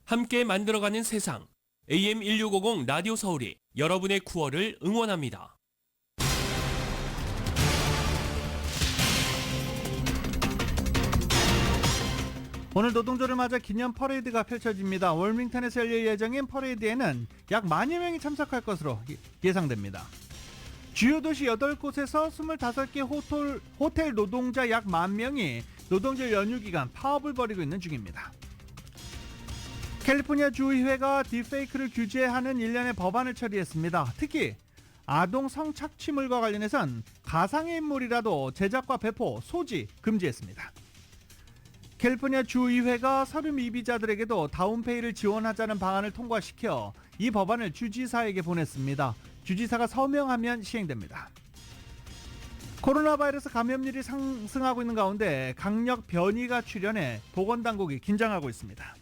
함께 만들어가는 세상. AM1650 라디오 서울이 여러분의 9월을 응원합니다. 오늘 노동조를 맞아 기념 퍼레이드가 펼쳐집니다. 월밍턴에서 열릴 예정인 퍼레이드에는 약 10,000여 명이 참석할 것으로 예상됩니다. 주요 도시 8곳에서 25개 호텔 노동자 약 10,000명이 노동절 연휴 기간 파업을 벌이고 있는 중입니다. 캘리포니아 주의회가 딥페이크를 규제하는 일련의 법안을 처리했습니다. 특히 아동 성착취물과 관련해선 가상의 인물이라도 제작과 배포, 소지 금지했습니다. 캘리포니아 주의회가 서류 미비자들에게도 다운페이를 지원하자는 방안을 통과시켜 이 법안을 주지사에게 보냈습니다. 주지사가 서명하면 시행됩니다. 코로나 바이러스 감염률이 상승하고 있는 가운데 강력 변이가 출현해 보건당국이 긴장하고 있습니다.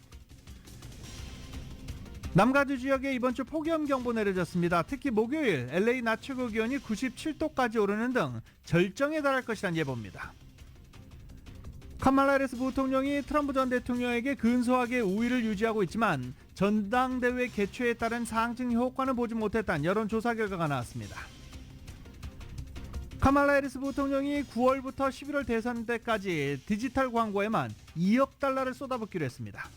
남가주 지역에 이번 주 폭염경보 내려졌습니다. 특히 목요일 LA 낮 최고 기온이 97도까지 오르는 등 절정에 달할 것이란 예보입니다. 카말라 해리스 부통령이 트럼프 전 대통령에게 근소하게 우위를 유지하고 있지만 전당대회 개최에 따른 상징 효과는 보지 못했다는 여론조사 결과가 나왔습니다. 카말라 해리스 부통령이 9월부터 11월 대선 때까지 디지털 광고에만 2억 달러를 쏟아붓기로 했습니다.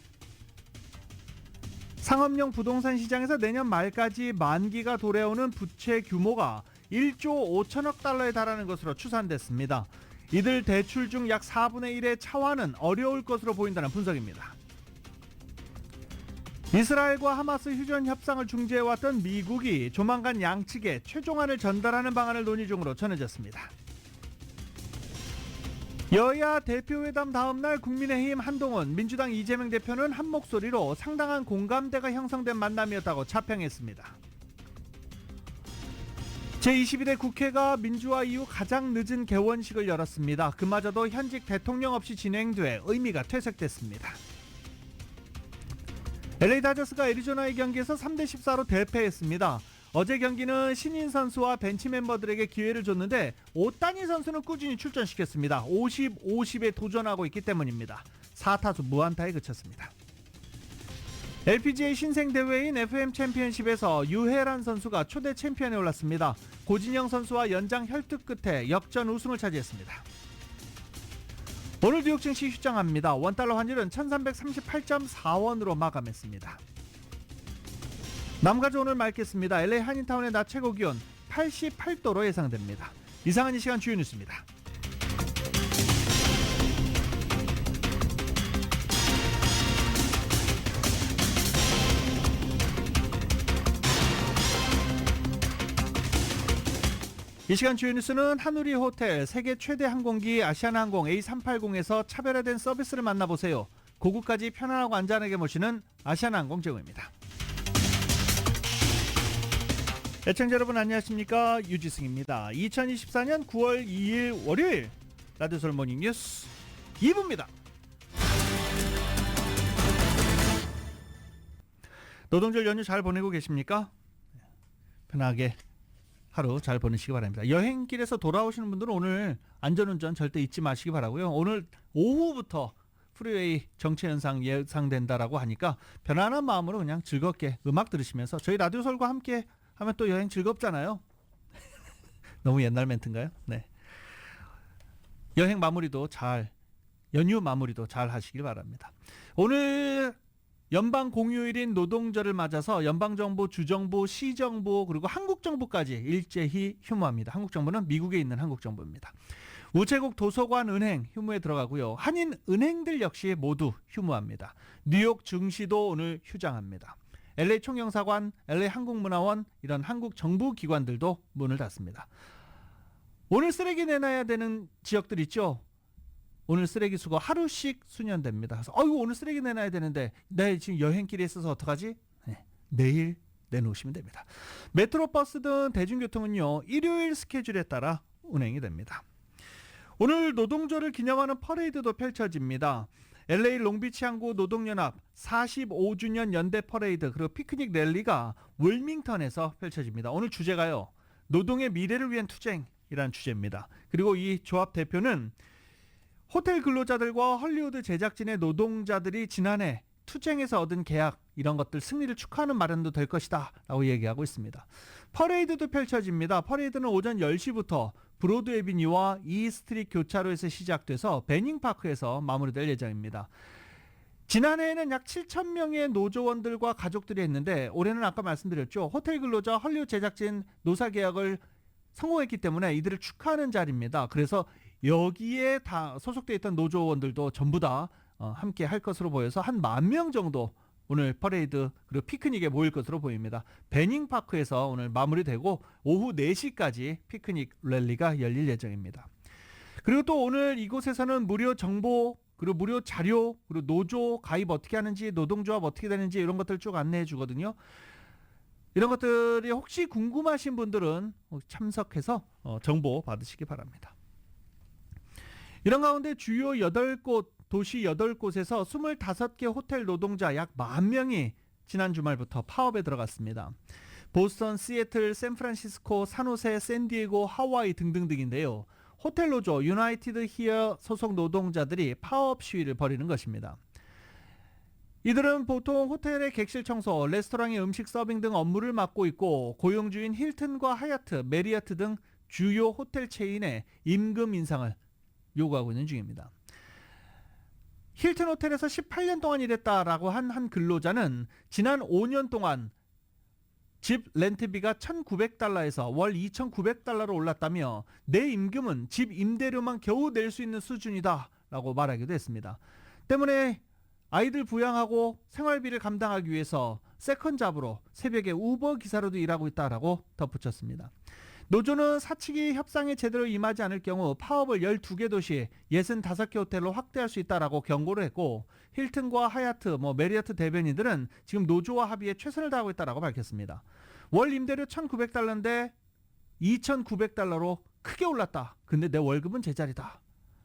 상업용 부동산 시장에서 내년 말까지 만기가 도래오는 부채 규모가 1조 5천억 달러에 달하는 것으로 추산됐습니다. 이들 대출 중 약 4분의 1의 차환은 어려울 것으로 보인다는 분석입니다. 이스라엘과 하마스 휴전 협상을 중재해왔던 미국이 조만간 양측에 최종안을 전달하는 방안을 논의 중으로 전해졌습니다. 여야 대표회담 다음날 국민의힘 한동훈, 민주당 이재명 대표는 한 목소리로 상당한 공감대가 형성된 만남이었다고 자평했습니다. 제21대 국회가 민주화 이후 가장 늦은 개원식을 열었습니다. 그마저도 현직 대통령 없이 진행돼 의미가 퇴색됐습니다. LA 다저스가 애리조나의 경기에서 3대14로 대패했습니다. 어제 경기는 신인 선수와 벤치 멤버들에게 기회를 줬는데 오타니 선수는 꾸준히 출전시켰습니다. 50-50에 도전하고 있기 때문입니다. 4타수 무안타에 그쳤습니다. LPGA 신생대회인 FM 챔피언십에서 유해란 선수가 초대 챔피언에 올랐습니다. 고진영 선수와 연장 혈투 끝에 역전 우승을 차지했습니다. 오늘 뉴욕 증시 휴장합니다. 원달러 환율은 1338.4원으로 마감했습니다. 남가주 오늘 맑겠습니다. LA 한인타운의 낮 최고 기온 88도로 예상됩니다. 이상은 이 시간 주요 뉴스입니다. 이 시간 주요 뉴스는 한우리 호텔, 세계 최대 항공기 아시아나항공 A380에서 차별화된 서비스를 만나보세요. 고국까지 편안하고 안전하게 모시는 아시아나항공 제공입니다. 애청자 여러분 안녕하십니까, 유지승입니다. 2024년 9월 2일 월요일 라디오 서울 모닝 뉴스 2부입니다. 노동절 연휴 잘 보내고 계십니까? 편하게 하루 잘 보내시기 바랍니다. 여행길에서 돌아오시는 분들은 오늘 안전운전 절대 잊지 마시기 바라고요. 오늘 오후부터 프리웨이 정체 현상 예상된다라고 하니까 편안한 마음으로 그냥 즐겁게 음악 들으시면서 저희 라디오 서울과 함께 하면 또 여행 즐겁잖아요. 너무 옛날 멘트인가요? 네. 여행 마무리도 연휴 마무리도 잘 하시길 바랍니다. 오늘 연방 공휴일인 노동절을 맞아서 연방정부, 주정부, 시정부 그리고 한국정부까지 일제히 휴무합니다. 한국정부는 미국에 있는 한국정부입니다. 우체국, 도서관, 은행 휴무에 들어가고요. 한인 은행들 역시 모두 휴무합니다. 뉴욕 증시도 오늘 휴장합니다. LA 총영사관, LA 한국문화원 이런 한국 정부 기관들도 문을 닫습니다. 오늘 쓰레기 내놔야 되는 지역들 있죠. 오늘 쓰레기 수거 하루씩 수년됩니다. 그래서 오늘 쓰레기 내놔야 되는데 내 지금 여행길에 있어서 어떡하지? 네, 내일 내놓으시면 됩니다. 메트로버스 등 대중교통은요, 일요일 스케줄에 따라 운행이 됩니다. 오늘 노동절을 기념하는 퍼레이드도 펼쳐집니다. LA 롱비치 항구 노동연합 45주년 연대 퍼레이드 그리고 피크닉 랠리가 월밍턴에서 펼쳐집니다. 오늘 주제가요, 노동의 미래를 위한 투쟁이라는 주제입니다. 그리고 이 조합 대표는 호텔 근로자들과 헐리우드 제작진의 노동자들이 지난해 투쟁에서 얻은 계약 이런 것들 승리를 축하하는 마련도 될 것이다 라고 얘기하고 있습니다. 퍼레이드도 펼쳐집니다. 퍼레이드는 오전 10시부터 브로드 애비뉴와 이스트릿 교차로에서 시작돼서 베닝파크에서 마무리될 예정입니다. 지난해에는 약 7,000명의 노조원들과 가족들이 했는데 올해는 아까 말씀드렸죠. 호텔 근로자 헐리우드 제작진 노사 계약을 성공했기 때문에 이들을 축하하는 자리입니다. 그래서 여기에 다 소속돼 있던 노조원들도 전부 다 함께 할 것으로 보여서 한 10,000명 정도 오늘 퍼레이드 그리고 피크닉에 모일 것으로 보입니다. 베닝파크에서 오늘 마무리되고 오후 4시까지 피크닉 랠리가 열릴 예정입니다. 그리고 또 오늘 이곳에서는 무료 정보 그리고 무료 자료 그리고 노조 가입 어떻게 하는지 노동조합 어떻게 되는지 이런 것들 쭉 안내해 주거든요. 이런 것들이 혹시 궁금하신 분들은 참석해서 정보 받으시기 바랍니다. 이런 가운데 주요 8곳 도시 8곳에서 25개 호텔 노동자 약 10,000명이 지난 주말부터 파업에 들어갔습니다. 보스턴, 시애틀, 샌프란시스코, 산호세, 샌디에고, 하와이 등등등인데요. 호텔 노조 유나이티드 히어 소속 노동자들이 파업 시위를 벌이는 것입니다. 이들은 보통 호텔의 객실 청소, 레스토랑의 음식 서빙 등 업무를 맡고 있고 고용주인 힐튼과 하얏트, 메리어트 등 주요 호텔 체인의 임금 인상을 요구하고 있는 중입니다. 힐튼 호텔에서 18년 동안 일했다라고 한 근로자는 지난 5년 동안 집 렌트비가 $1,900에서 월 $2,900로 올랐다며 내 임금은 집 임대료만 겨우 낼 수 있는 수준이다 라고 말하기도 했습니다. 때문에 아이들 부양하고 생활비를 감당하기 위해서 세컨잡으로 새벽에 우버 기사로도 일하고 있다라고 덧붙였습니다. 노조는 사측이 협상에 제대로 임하지 않을 경우 파업을 12개 도시 65개 호텔로 확대할 수 있다라고 경고를 했고 힐튼과 하얏트, 메리어트 대변인들은 지금 노조와 합의에 최선을 다하고 있다라고 밝혔습니다. 월 임대료 $1,900인데 $2,900로 크게 올랐다. 근데 내 월급은 제자리다.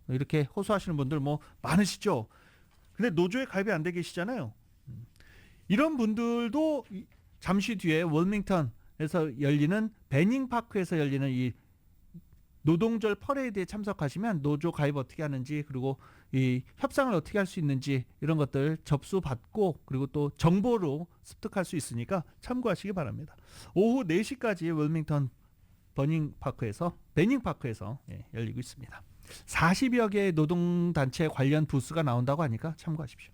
이렇게 호소하시는 분들 많으시죠. 근데 노조에 가입이 안 돼 계시잖아요. 이런 분들도 잠시 뒤에 월밍턴에서 열리는 베닝파크에서 열리는 이 노동절 퍼레이드에 참석하시면 노조 가입 어떻게 하는지 그리고 이 협상을 어떻게 할 수 있는지 이런 것들 접수받고 그리고 또 정보로 습득할 수 있으니까 참고하시기 바랍니다. 오후 4시까지 월밍턴 베닝파크에서 열리고 있습니다. 40여 개의 노동단체 관련 부스가 나온다고 하니까 참고하십시오.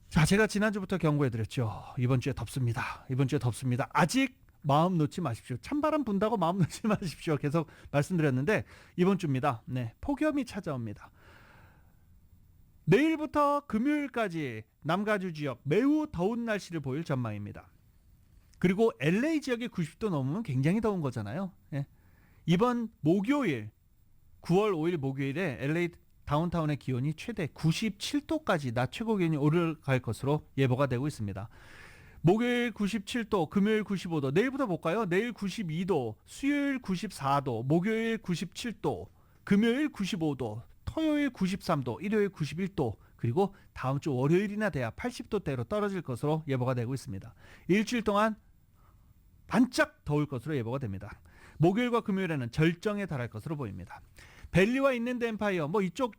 자, 제가 지난주부터 경고해드렸죠. 이번 주에 덥습니다. 아직 마음 놓지 마십시오. 찬바람 분다고 마음 놓지 마십시오. 계속 말씀드렸는데 이번 주입니다. 폭염이 찾아옵니다. 내일부터 금요일까지 남가주 지역 매우 더운 날씨를 보일 전망입니다. 그리고 LA 지역에 90도 넘으면 굉장히 더운 거잖아요. 이번 목요일 9월 5일 목요일에 LA 다운타운의 기온이 최대 97도까지 낮 최고 기온이 오르갈 것으로 예보가 되고 있습니다. 목요일 97도, 금요일 95도, 내일부터 볼까요? 내일 92도, 수요일 94도, 목요일 97도, 금요일 95도, 토요일 93도, 일요일 91도, 그리고 다음 주 월요일이나 돼야 80도대로 떨어질 것으로 예보가 되고 있습니다. 일주일 동안 반짝 더울 것으로 예보가 됩니다. 목요일과 금요일에는 절정에 달할 것으로 보입니다. 밸리와 인랜드 엠파이어 이쪽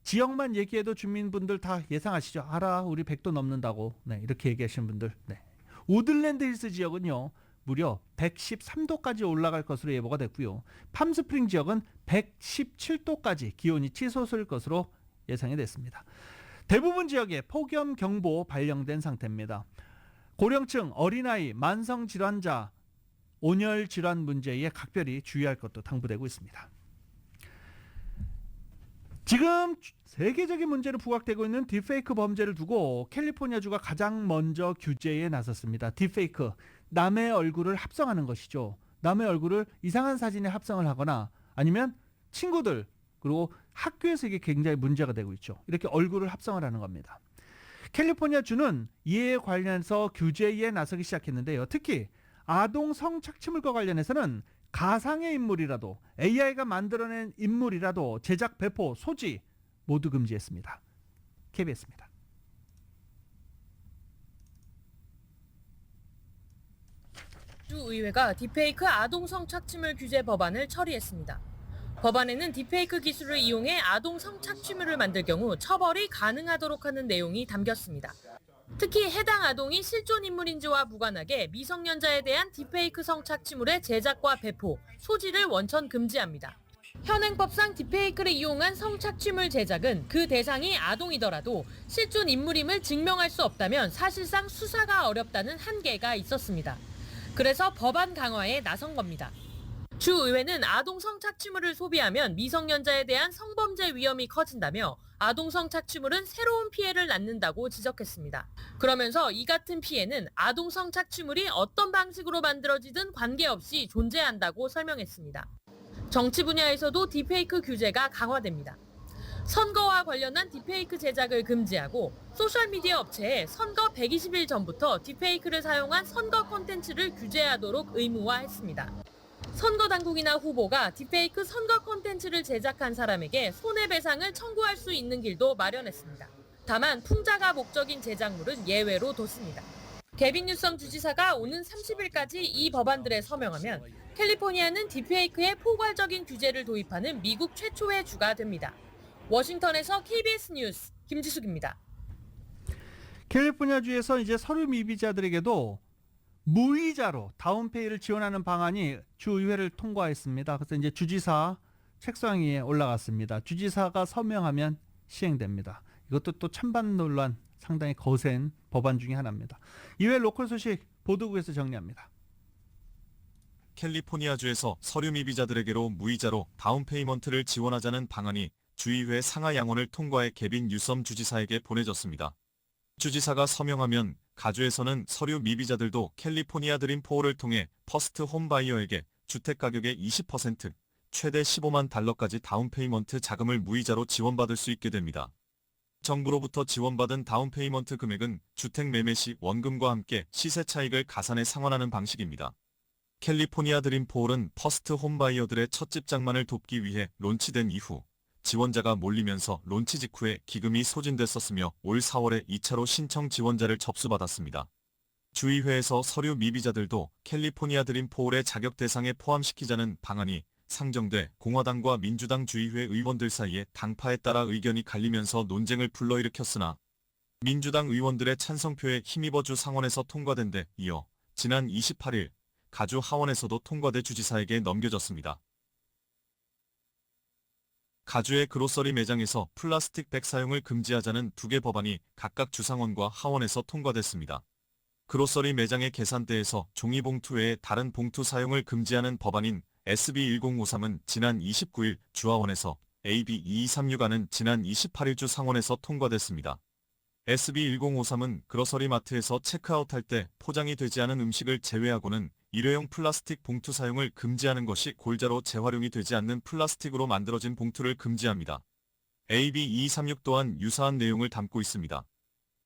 지역만 얘기해도 주민분들 다 예상하시죠. 알아, 우리 100도 넘는다고. 이렇게 얘기하시는 분들. 우드랜드 힐스 지역은요 무려 113도까지 올라갈 것으로 예보가 됐고요. 팜스프링 지역은 117도까지 기온이 치솟을 것으로 예상이 됐습니다. 대부분 지역에 폭염 경보 발령된 상태입니다. 고령층, 어린아이, 만성질환자, 온열 질환 문제에 각별히 주의할 것도 당부되고 있습니다. 지금 세계적인 문제로 부각되고 있는 딥페이크 범죄를 두고 캘리포니아주가 가장 먼저 규제에 나섰습니다. 딥페이크, 남의 얼굴을 합성하는 것이죠. 남의 얼굴을 이상한 사진에 합성을 하거나 아니면 친구들 그리고 학교에서 이게 굉장히 문제가 되고 있죠. 이렇게 얼굴을 합성을 하는 겁니다. 캘리포니아주는 이에 관련해서 규제에 나서기 시작했는데요. 특히 아동 성착취물과 관련해서는 가상의 인물이라도 AI가 만들어낸 인물이라도 제작, 배포, 소지 모두 금지했습니다. KBS입니다. 주 의회가 딥페이크 아동 성착취물 규제 법안을 처리했습니다. 법안에는 딥페이크 기술을 이용해 아동 성착취물을 만들 경우 처벌이 가능하도록 하는 내용이 담겼습니다. 특히 해당 아동이 실존 인물인지와 무관하게 미성년자에 대한 딥페이크 성착취물의 제작과 배포, 소지를 원천 금지합니다. 현행법상 딥페이크를 이용한 성착취물 제작은 그 대상이 아동이더라도 실존 인물임을 증명할 수 없다면 사실상 수사가 어렵다는 한계가 있었습니다. 그래서 법안 강화에 나선 겁니다. 주의회는 아동 성착취물을 소비하면 미성년자에 대한 성범죄 위험이 커진다며 아동 성착취물은 새로운 피해를 낳는다고 지적했습니다. 그러면서 이 같은 피해는 아동 성착취물이 어떤 방식으로 만들어지든 관계없이 존재한다고 설명했습니다. 정치 분야에서도 딥페이크 규제가 강화됩니다. 선거와 관련한 딥페이크 제작을 금지하고 소셜미디어 업체에 선거 120일 전부터 딥페이크를 사용한 선거 콘텐츠를 규제하도록 의무화했습니다. 선거 당국이나 후보가 딥페이크 선거 콘텐츠를 제작한 사람에게 손해배상을 청구할 수 있는 길도 마련했습니다. 다만 풍자가 목적인 제작물은 예외로 뒀습니다. 개빈 뉴섬 주지사가 오는 30일까지 이 법안들에 서명하면 캘리포니아는 딥페이크에 포괄적인 규제를 도입하는 미국 최초의 주가 됩니다. 워싱턴에서 KBS 뉴스 김지숙입니다. 캘리포니아주에서 이제 서류 미비자들에게도 무이자로 다운페이를 지원하는 방안이 주의회를 통과했습니다. 그래서 이제 주지사 책상 위에 올라갔습니다. 주지사가 서명하면 시행됩니다. 이것도 또 찬반 논란 상당히 거센 법안 중에 하나입니다. 이외 로컬 소식 보도국에서 정리합니다. 캘리포니아주에서 서류 미비자들에게로 무이자로 다운페이먼트를 지원하자는 방안이 주의회 상하 양원을 통과해 개빈 뉴섬 주지사에게 보내졌습니다. 주지사가 서명하면 가주에서는 서류 미비자들도 캘리포니아 드림4를 통해 퍼스트 홈바이어에게 주택 가격의 20%, 최대 15만 달러까지 다운페이먼트 자금을 무이자로 지원받을 수 있게 됩니다. 정부로부터 지원받은 다운페이먼트 금액은 주택 매매 시 원금과 함께 시세 차익을 가산해 상환하는 방식입니다. 캘리포니아 드림4는 퍼스트 홈바이어들의 첫 집장만을 돕기 위해 론치된 이후 지원자가 몰리면서 론치 직후에 기금이 소진됐었으며 올 4월에 2차로 신청 지원자를 접수받았습니다. 주의회에서 서류 미비자들도 캘리포니아 드림4의 자격 대상에 포함시키자는 방안이 상정돼 공화당과 민주당 주의회 의원들 사이에 당파에 따라 의견이 갈리면서 논쟁을 불러일으켰으나 민주당 의원들의 찬성표에 힘입어 주 상원에서 통과된 데 이어 지난 28일 가주 하원에서도 통과돼 주지사에게 넘겨졌습니다. 가주의 그로서리 매장에서 플라스틱 백 사용을 금지하자는 두 개 법안이 각각 주상원과 하원에서 통과됐습니다. 그로서리 매장의 계산대에서 종이봉투 외에 다른 봉투 사용을 금지하는 법안인 SB 1053은 지난 29일 주하원에서, AB 2236안은 지난 28일 주상원에서 통과됐습니다. SB 1053은 그로서리 마트에서 체크아웃할 때 포장이 되지 않은 음식을 제외하고는 일회용 플라스틱 봉투 사용을 금지하는 것이 골자로 재활용이 되지 않는 플라스틱으로 만들어진 봉투를 금지합니다. AB 2236 또한 유사한 내용을 담고 있습니다.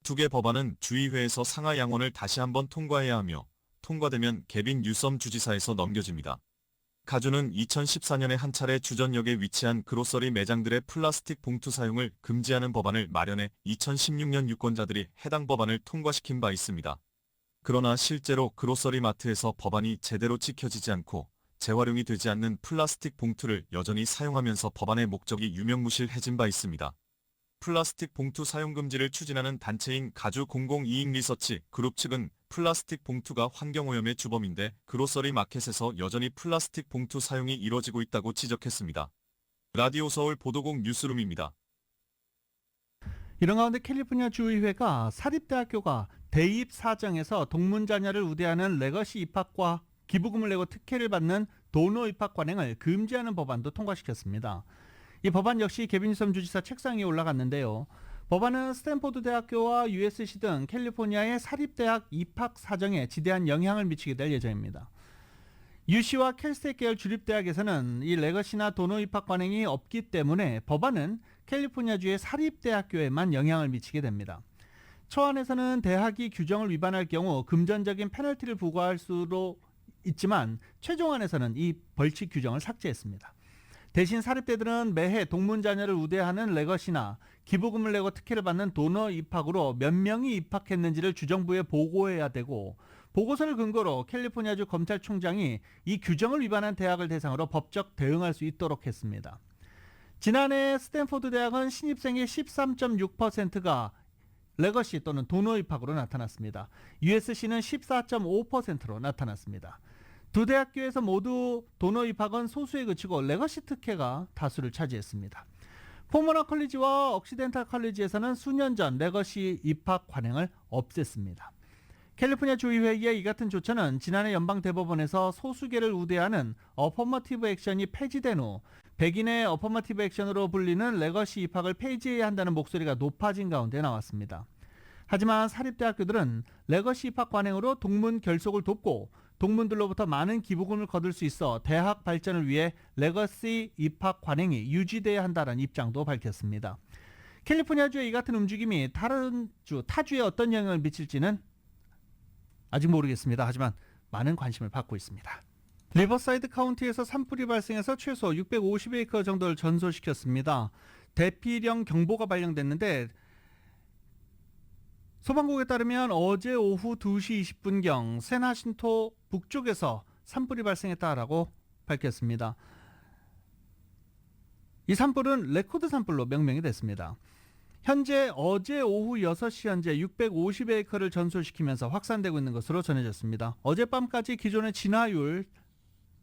두 개 법안은 주의회에서 상하 양원을 다시 한번 통과해야 하며 통과되면 개빈 뉴섬 주지사에서 넘겨집니다. 가주는 2014년에 한 차례 주전역에 위치한 그로서리 매장들의 플라스틱 봉투 사용을 금지하는 법안을 마련해 2016년 유권자들이 해당 법안을 통과시킨 바 있습니다. 그러나 실제로 그로서리 마트에서 법안이 제대로 지켜지지 않고 재활용이 되지 않는 플라스틱 봉투를 여전히 사용하면서 법안의 목적이 유명무실해진 바 있습니다. 플라스틱 봉투 사용 금지를 추진하는 단체인 가주 공공이익리서치 그룹 측은 플라스틱 봉투가 환경오염의 주범인데 그로서리 마켓에서 여전히 플라스틱 봉투 사용이 이뤄지고 있다고 지적했습니다. 라디오 서울 보도국 뉴스룸입니다. 이런 가운데 캘리포니아 주의회가 사립대학교가 대입 사정에서 동문 자녀를 우대하는 레거시 입학과 기부금을 내고 특혜를 받는 도너 입학 관행을 금지하는 법안도 통과시켰습니다. 이 법안 역시 개빈 뉴섬 주지사 책상 위에 올라갔는데요. 법안은 스탠포드 대학교와 USC 등 캘리포니아의 사립대학 입학 사정에 지대한 영향을 미치게 될 예정입니다. UC와 캘스테이트 계열 주립대학에서는 이 레거시나 도너 입학 관행이 없기 때문에 법안은 캘리포니아주의 사립대학교에만 영향을 미치게 됩니다. 초안에서는 대학이 규정을 위반할 경우 금전적인 페널티를 부과할 수도 있지만 최종안에서는 이 벌칙 규정을 삭제했습니다. 대신 사립대들은 매해 동문 자녀를 우대하는 레거시나 기부금을 내고 특혜를 받는 도너 입학으로 몇 명이 입학했는지를 주정부에 보고해야 되고 보고서를 근거로 캘리포니아주 검찰총장이 이 규정을 위반한 대학을 대상으로 법적 대응할 수 있도록 했습니다. 지난해 스탠포드 대학은 신입생의 13.6%가 레거시 또는 도너 입학으로 나타났습니다. USC는 14.5%로 나타났습니다. 두 대학교에서 모두 도너 입학은 소수에 그치고 레거시 특혜가 다수를 차지했습니다. 포머너 컬리지와 억시덴탈 컬리지에서는 수년 전 레거시 입학 관행을 없앴습니다. 캘리포니아 주의회의의 이 같은 조처는 지난해 연방대법원에서 소수계를 우대하는 어퍼머티브 액션이 폐지된 후 백인의 어퍼머티브 액션으로 불리는 레거시 입학을 폐지해야 한다는 목소리가 높아진 가운데 나왔습니다. 하지만 사립대학교들은 레거시 입학 관행으로 동문 결속을 돕고 동문들로부터 많은 기부금을 거둘 수 있어 대학 발전을 위해 레거시 입학 관행이 유지돼야 한다는 입장도 밝혔습니다. 캘리포니아주의 이 같은 움직임이 다른 주, 타주에 어떤 영향을 미칠지는 아직 모르겠습니다. 하지만 많은 관심을 받고 있습니다. 리버사이드 카운티에서 산불이 발생해서 최소 650에이커 정도를 전소시켰습니다. 대피령 경보가 발령됐는데 소방국에 따르면 어제 오후 2시 20분경 샌하신토 북쪽에서 산불이 발생했다라고 밝혔습니다. 이 산불은 레코드 산불로 명명이 됐습니다. 현재 어제 오후 6시 현재 650에이커를 전소시키면서 확산되고 있는 것으로 전해졌습니다. 어젯밤까지 기존의 진화율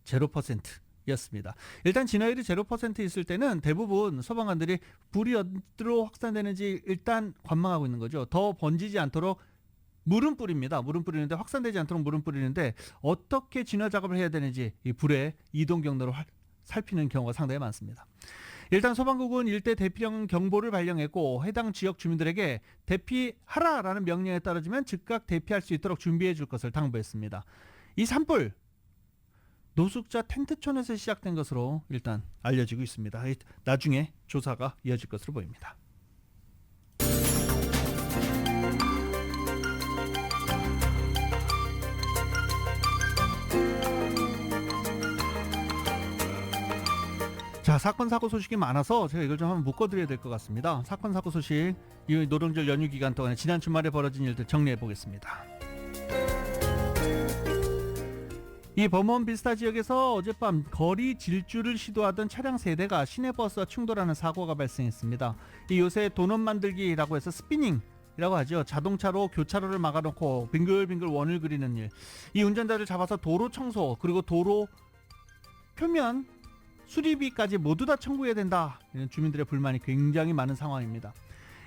0%였습니다. 일단 진화율이 0% 있을 때는 대부분 소방관들이 불이 어디로 확산되는지 일단 관망하고 있는 거죠. 더 번지지 않도록 물은 뿌립니다. 물은 뿌리는데 확산되지 않도록 물은 뿌리는데 어떻게 진화 작업을 해야 되는지 이 불의 이동 경로를 살피는 경우가 상당히 많습니다. 일단 소방국은 일대 대피령 경보를 발령했고 해당 지역 주민들에게 대피하라라는 명령에 따르면 즉각 대피할 수 있도록 준비해 줄 것을 당부했습니다. 이 산불 노숙자 텐트촌에서 시작된 것으로 일단 알려지고 있습니다. 나중에 조사가 이어질 것으로 보입니다. 자, 사건 사고 소식이 많아서 제가 이걸 좀 한번 묶어드려야 될 것 같습니다. 사건 사고 소식, 이 노동절 연휴 기간 동안에 지난 주말에 벌어진 일들 정리해 보겠습니다. 이 범원 비스타 지역에서 어젯밤 거리 질주를 시도하던 차량 3대가 시내버스와 충돌하는 사고가 발생했습니다. 이 요새 도넛 만들기라고 해서 스피닝이라고 하죠. 자동차로 교차로를 막아놓고 빙글빙글 원을 그리는 일. 이 운전자를 잡아서 도로 청소 그리고 도로 표면 수리비까지 모두 다 청구해야 된다. 이런 주민들의 불만이 굉장히 많은 상황입니다.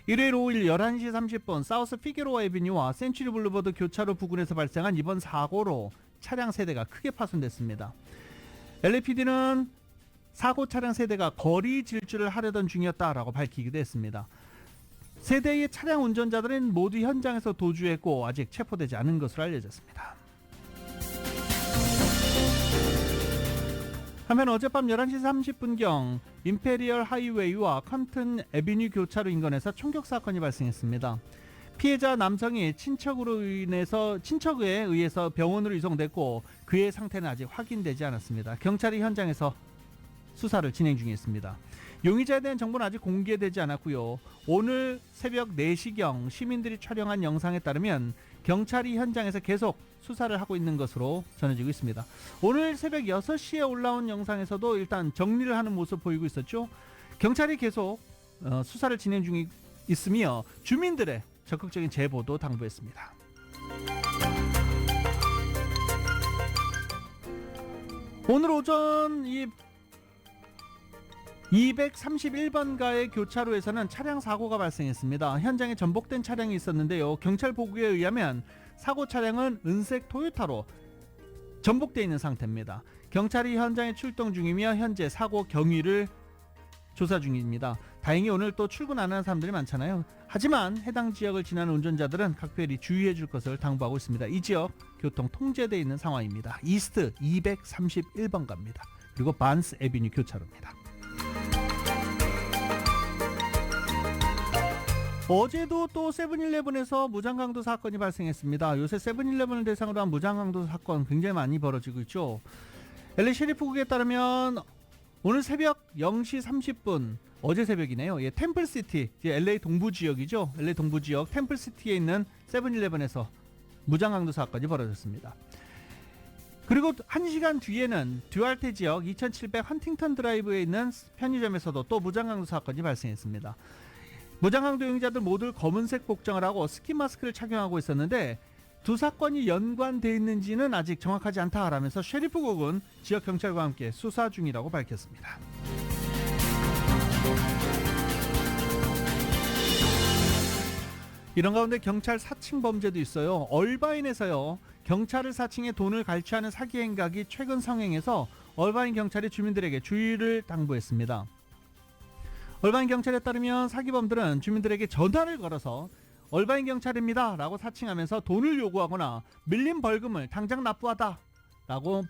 일요일 오후 11시 30분 사우스 피게로아 애비뉴와 센츄리 블루버드 교차로 부근에서 발생한 이번 사고로 차량 3대가 크게 파손됐습니다. LAPD는 사고 차량 3대가 거리 질주를 하려던 중이었다라고 밝히기도 했습니다. 3대의 차량 운전자들은 모두 현장에서 도주했고 아직 체포되지 않은 것으로 알려졌습니다. 한편 어젯밤 11시 30분경 임페리얼 하이웨이와 컨튼 애비뉴 교차로 인근에서 총격 사건이 발생했습니다. 피해자 남성이 친척에 의해서 병원으로 이송됐고 그의 상태는 아직 확인되지 않았습니다. 경찰이 현장에서 수사를 진행 중에 있습니다. 용의자에 대한 정보는 아직 공개되지 않았고요. 오늘 새벽 4시경 시민들이 촬영한 영상에 따르면 경찰이 현장에서 계속 수사를 하고 있는 것으로 전해지고 있습니다. 오늘 새벽 6시에 올라온 영상에서도 일단 정리를 하는 모습 보이고 있었죠. 경찰이 계속 수사를 진행 중에 있으며 주민들의 적극적인 제보도 당부했습니다. 오늘 오전 이 231번가의 교차로에서는 차량 사고가 발생했습니다. 현장에 전복된 차량이 있었는데요. 경찰 보고에 의하면 사고 차량은 은색 토요타로 전복되어 있는 상태입니다. 경찰이 현장에 출동 중이며 현재 사고 경위를 조사 중입니다. 다행히 오늘 또 출근 안 하는 사람들이 많잖아요. 하지만 해당 지역을 지나는 운전자들은 각별히 주의해 줄 것을 당부하고 있습니다. 이 지역 교통 통제되어 있는 상황입니다. 이스트 231번가입니다. 그리고 반스 애비뉴 교차로입니다. 어제도 또 세븐일레븐에서 무장강도 사건이 발생했습니다. 요새 세븐일레븐을 대상으로 한 무장강도 사건 굉장히 많이 벌어지고 있죠. LA 셰리프국에 따르면 오늘 새벽 0시 30분 어제 새벽이네요. 예, 템플시티, LA 동부 지역이죠. LA 동부 지역 템플시티에 있는 세븐일레븐에서 무장강도 사건이 벌어졌습니다. 그리고 1시간 뒤에는 듀알테 지역 2700 헌팅턴 드라이브에 있는 편의점에서도 또 무장강도 사건이 발생했습니다. 무장강도 용의자들 모두 검은색 복장을 하고 스키 마스크를 착용하고 있었는데 두 사건이 연관되어 있는지는 아직 정확하지 않다라면서 셰리프국은 지역 경찰과 함께 수사 중이라고 밝혔습니다. 이런 가운데 경찰 사칭 범죄도 있어요. 얼바인에서요, 경찰을 사칭해 돈을 갈취하는 사기 행각이 최근 성행해서 얼바인 경찰이 주민들에게 주의를 당부했습니다. 얼바인 경찰에 따르면 사기범들은 주민들에게 전화를 걸어서 얼바인 경찰입니다 라고 사칭하면서 돈을 요구하거나 밀린 벌금을 당장 납부하다 라고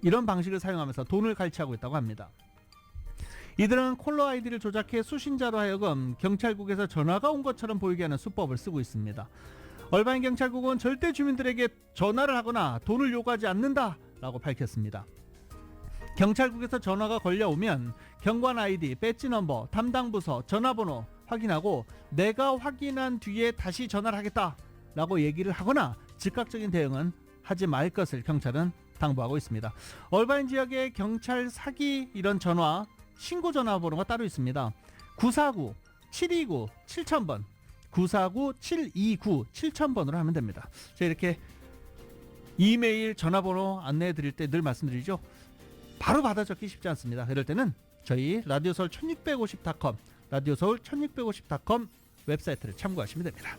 이런 방식을 사용하면서 돈을 갈취하고 있다고 합니다. 이들은 콜러 아이디를 조작해 수신자로 하여금 경찰국에서 전화가 온 것처럼 보이게 하는 수법을 쓰고 있습니다. 얼바인 경찰국은 절대 주민들에게 전화를 하거나 돈을 요구하지 않는다 라고 밝혔습니다. 경찰국에서 전화가 걸려오면 경관 아이디, 배지 넘버, 담당 부서, 전화번호 확인하고 내가 확인한 뒤에 다시 전화를 하겠다 라고 얘기를 하거나 즉각적인 대응은 하지 말 것을 경찰은 당부하고 있습니다. 얼바인 지역의 경찰 사기 이런 전화 신고 전화번호가 따로 있습니다. 949-729-7000번 949-729-7000번으로 하면 됩니다. 제가 이렇게 이메일 전화번호 안내해 드릴 때 늘 말씀드리죠. 바로 받아 적기 쉽지 않습니다. 이럴 때는 저희 라디오서울 1650.com 라디오서울 1650.com 웹사이트를 참고하시면 됩니다.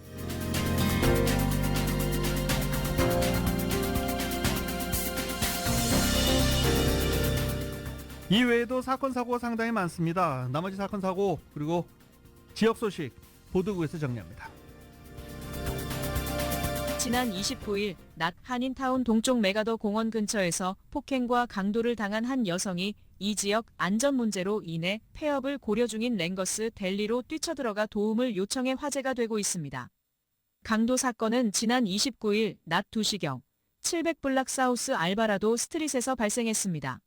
이외에도 사건 사고가 상당히 많습니다. 나머지 사건 사고 그리고 지역 소식 보도국에서 정리합니다. 지난 29일 낮 한인타운 동쪽 메가더 공원 근처에서 폭행과 강도를 당한 한 여성이 이 지역 안전 문제로 인해 폐업을 고려 중인 랭거스 델리로 뛰쳐들어가 도움을 요청해 화제가 되고 있습니다. 강도 사건은 지난 29일 낮 2시경 700블락 사우스 알바라도 스트릿에서 발생했습니다.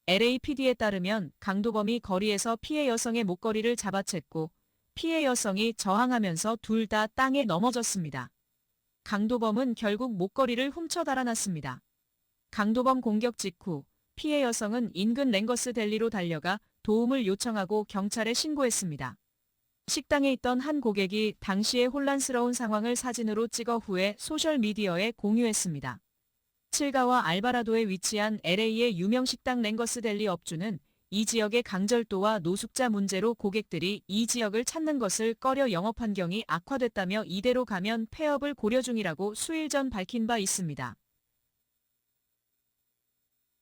LAPD에 따르면 강도범이 거리에서 피해 여성의 목걸이를 잡아챘고 피해 여성이 저항하면서 둘 다 땅에 넘어졌습니다. 강도범은 결국 목걸이를 훔쳐 달아났습니다. 강도범 공격 직후 피해 여성은 인근 랭거스 델리로 달려가 도움을 요청하고 경찰에 신고했습니다. 식당에 있던 한 고객이 당시의 혼란스러운 상황을 사진으로 찍어 후에 소셜미디어에 공유했습니다. 칠가와 알바라도에 위치한 LA의 유명 식당 랭거스 델리 업주는 이 지역의 강절도와 노숙자 문제로 고객들이 이 지역을 찾는 것을 꺼려 영업 환경이 악화됐다며 이대로 가면 폐업을 고려 중이라고 수일 전 밝힌 바 있습니다.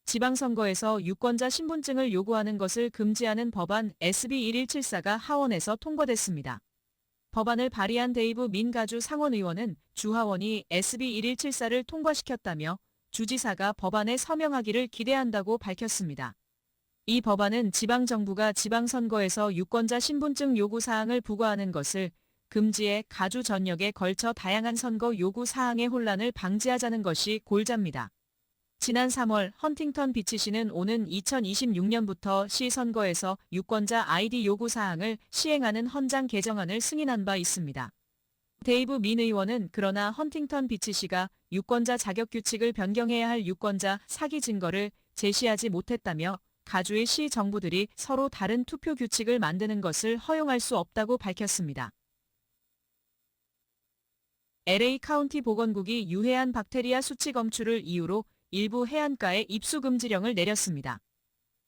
지방선거에서 유권자 신분증을 요구하는 것을 금지하는 법안 SB 1174가 하원에서 통과됐습니다. 법안을 발의한 데이브 민가주 상원의원은 주하원이 SB 1174를 통과시켰다며 주지사가 법안에 서명하기를 기대한다고 밝혔습니다. 이 법안은 지방정부가 지방선거에서 유권자 신분증 요구사항을 부과하는 것을 금지해 가주 전역에 걸쳐 다양한 선거 요구사항의 혼란을 방지하자는 것이 골자입니다. 지난 3월 헌팅턴 비치시는 오는 2026년부터 시선거에서 유권자 아이디 요구사항을 시행하는 헌장 개정안을 승인한 바 있습니다. 데이브 민 의원은 그러나 헌팅턴 비치시가 유권자 자격 규칙을 변경해야 할 유권자 사기 증거를 제시하지 못했다며 가주의 시 정부들이 서로 다른 투표 규칙을 만드는 것을 허용할 수 없다고 밝혔습니다. LA 카운티 보건국이 유해한 박테리아 수치 검출을 이유로 일부 해안가에 입수 금지령을 내렸습니다.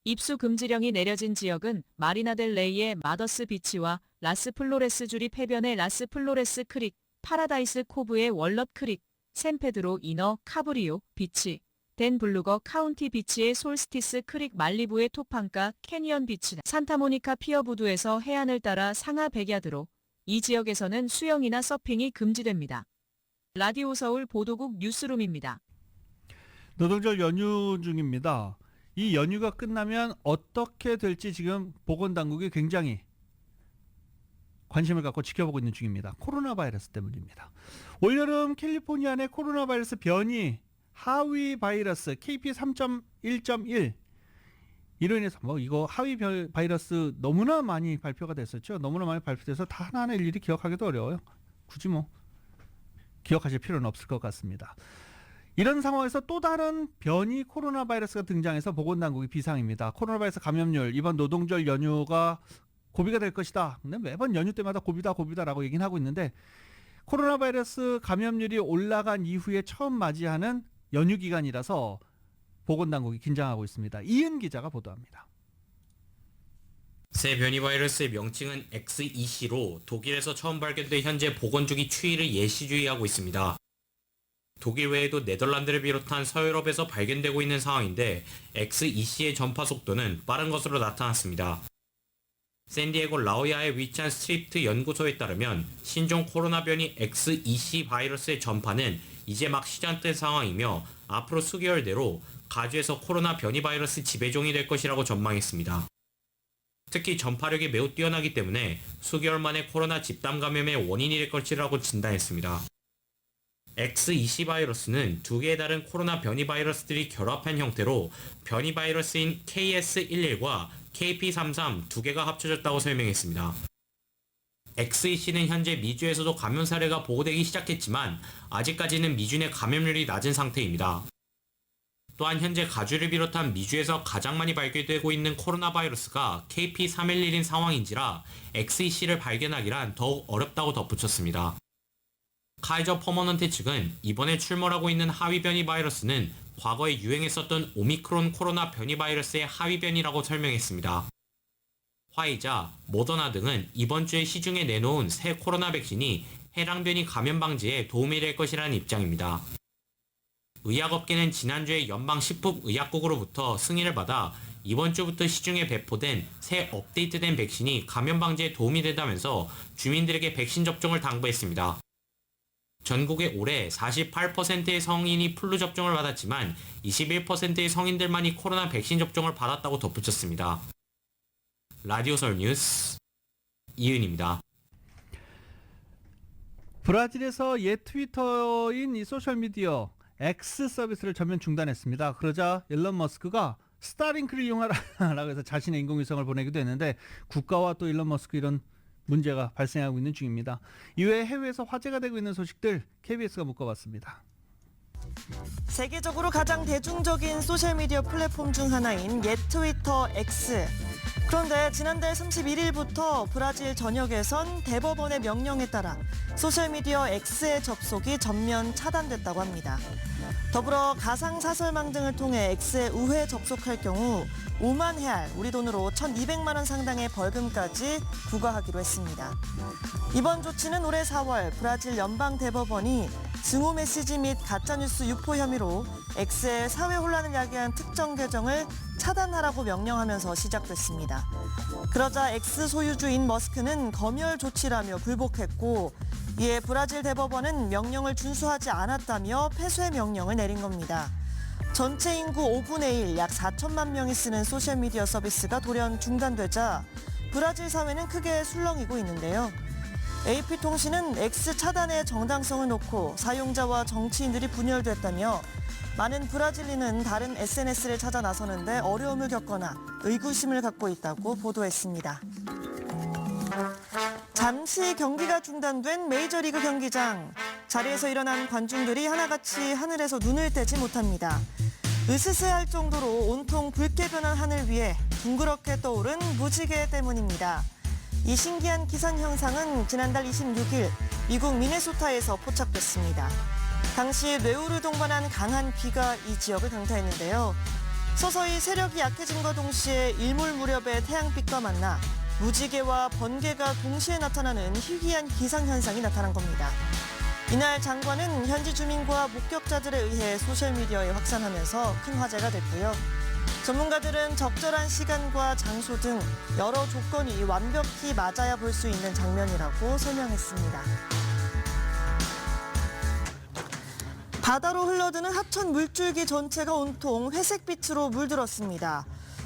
입수 금지령이 내려진 지역은 마리나델레이의 마더스 비치와 라스 플로레스 주립 해변의 라스 플로레스 크릭, 파라다이스 코브의 월넛 크릭, 샌페드로 이너 카브리오 비치, 댄 블루거 카운티 비치의 솔스티스 크릭 말리부의 토판가 캐니언 비치, 산타모니카 피어부두에서 해안을 따라 상하 백야드로 이 지역에서는 수영이나 서핑이 금지됩니다. 라디오 서울 보도국 뉴스룸입니다. 노동절 연휴 중입니다. 이 연휴가 끝나면 어떻게 될지 지금 보건당국이 굉장히 관심을 갖고 지켜보고 있는 중입니다. 코로나 바이러스 때문입니다. 올여름 캘리포니아 내 코로나 바이러스 변이 하위 바이러스 KP3.1.1 이로 인해서 이거 하위 바이러스 너무나 많이 발표가 됐었죠. 너무나 많이 발표돼서 다 하나하나 일일이 기억하기도 어려워요. 굳이 기억하실 필요는 없을 것 같습니다. 이런 상황에서 또 다른 변이 코로나 바이러스가 등장해서 보건당국이 비상입니다. 코로나 바이러스 감염률 이번 노동절 연휴가 고비가 될 것이다. 근데 매번 연휴 때마다 고비다라고 얘기는 하고 있는데 코로나 바이러스 감염률이 올라간 이후에 처음 맞이하는 연휴 기간이라서 보건당국이 긴장하고 있습니다. 이은 기자가 보도합니다. 새 변이 바이러스의 명칭은 X2C로 독일에서 처음 발견돼 현재 보건주기 추이를 예시주의하고 있습니다. 독일 외에도 네덜란드를 비롯한 서유럽에서 발견되고 있는 상황인데 X2C의 전파 속도는 빠른 것으로 나타났습니다. 샌디에고 라오야의 위찬 스트립트 연구소에 따르면 신종 코로나 변이 X2C 바이러스의 전파는 이제 막 시작된 상황이며 앞으로 수개월 내로 가주에서 코로나 변이 바이러스 지배종이 될 것이라고 전망했습니다. 특히 전파력이 매우 뛰어나기 때문에 수개월 만에 코로나 집단 감염의 원인이 될 것이라고 진단했습니다. X2C 바이러스는 두 개의 다른 코로나 변이 바이러스들이 결합한 형태로 변이 바이러스인 KS11과 KP33 두 개가 합쳐졌다고 설명했습니다. X2C는 현재 미주에서도 감염 사례가 보고되기 시작했지만 아직까지는 미주 내 감염률이 낮은 상태입니다. 또한 현재 가주를 비롯한 미주에서 가장 많이 발견되고 있는 코로나 바이러스가 KP311인 상황인지라 X2C를 발견하기란 더욱 어렵다고 덧붙였습니다. 카이저 퍼머넌테 측은 이번에 출몰하고 있는 하위 변이 바이러스는 과거에 유행했었던 오미크론 코로나 변이 바이러스의 하위 변이라고 설명했습니다. 화이자, 모더나 등은 이번 주에 시중에 내놓은 새 코로나 백신이 해당 변이 감염 방지에 도움이 될 것이라는 입장입니다. 의약업계는 지난주에 연방식품의약국으로부터 승인을 받아 이번 주부터 시중에 배포된 새 업데이트된 백신이 감염 방지에 도움이 된다면서 주민들에게 백신 접종을 당부했습니다. 전국에 올해 48%의 성인이 플루 접종을 받았지만 21%의 성인들만이 코로나 백신 접종을 받았다고 덧붙였습니다. 라디오 서울 뉴스 이은입니다. 브라질에서 옛 트위터인 이 소셜미디어 X 서비스를 전면 중단했습니다. 그러자 일론 머스크가 스타링크를 이용하라고 해서 자신의 인공위성을 보내기도 했는데 국가와 또 일론 머스크 이런 문제가 발생하고 있는 중입니다. 이외에 해외에서 화제가 되고 있는 소식들 KBS가 묶어봤습니다. 세계적으로 가장 대중적인 소셜미디어 플랫폼 중 하나인 옛 트위터 X. 그런데 지난달 31일부터 브라질 전역에선 대법원의 명령에 따라 소셜미디어 X의 접속이 전면 차단됐다고 합니다. 더불어 가상사설망 등을 통해 X에 우회 접속할 경우 5만 헤알, 우리 돈으로 1,200만 원 상당의 벌금까지 부과하기로 했습니다. 이번 조치는 올해 4월 브라질 연방대법원이 증오 메시지 및 가짜뉴스 유포 혐의로 X의 사회 혼란을 야기한 특정 계정을 차단하라고 명령하면서 시작됐습니다. 그러자 X 소유주인 머스크는 검열 조치라며 불복했고 이에 브라질 대법원은 명령을 준수하지 않았다며 폐쇄 명령을 내린 겁니다. 전체 인구 5분의 1, 약 4천만 명이 쓰는 소셜미디어 서비스가 돌연 중단되자 브라질 사회는 크게 술렁이고 있는데요. AP통신은 X 차단의 정당성을 놓고 사용자와 정치인들이 분열됐다며 많은 브라질리는 다른 SNS를 찾아 나서는데 어려움을 겪거나 의구심을 갖고 있다고 보도했습니다. 잠시 경기가 중단된 메이저리그 경기장. 자리에서 일어난 관중들이 하나같이 하늘에서 눈을 떼지 못합니다. 으스스할 정도로 온통 붉게 변한 하늘 위에 둥그렇게 떠오른 무지개 때문입니다. 이 신기한 기상 현상은 지난달 26일 미국 미네소타에서 포착됐습니다. 당시 뇌우를 동반한 강한 비가 이 지역을 강타했는데요. 서서히 세력이 약해짐과 동시에 일몰 무렵에 태양빛과 만나 무지개와 번개가 동시에 나타나는 희귀한 기상현상이 나타난 겁니다. 이날 장관은 현지 주민과 목격자들에 의해 소셜미디어에 확산하면서 큰 화제가 됐고요. 전문가들은 적절한 시간과 장소 등 여러 조건이 완벽히 맞아야 볼 수 있는 장면이라고 설명했습니다. 바다로 흘러드는 하천 물줄기 전체가 온통 회색빛으로 물들었습니다.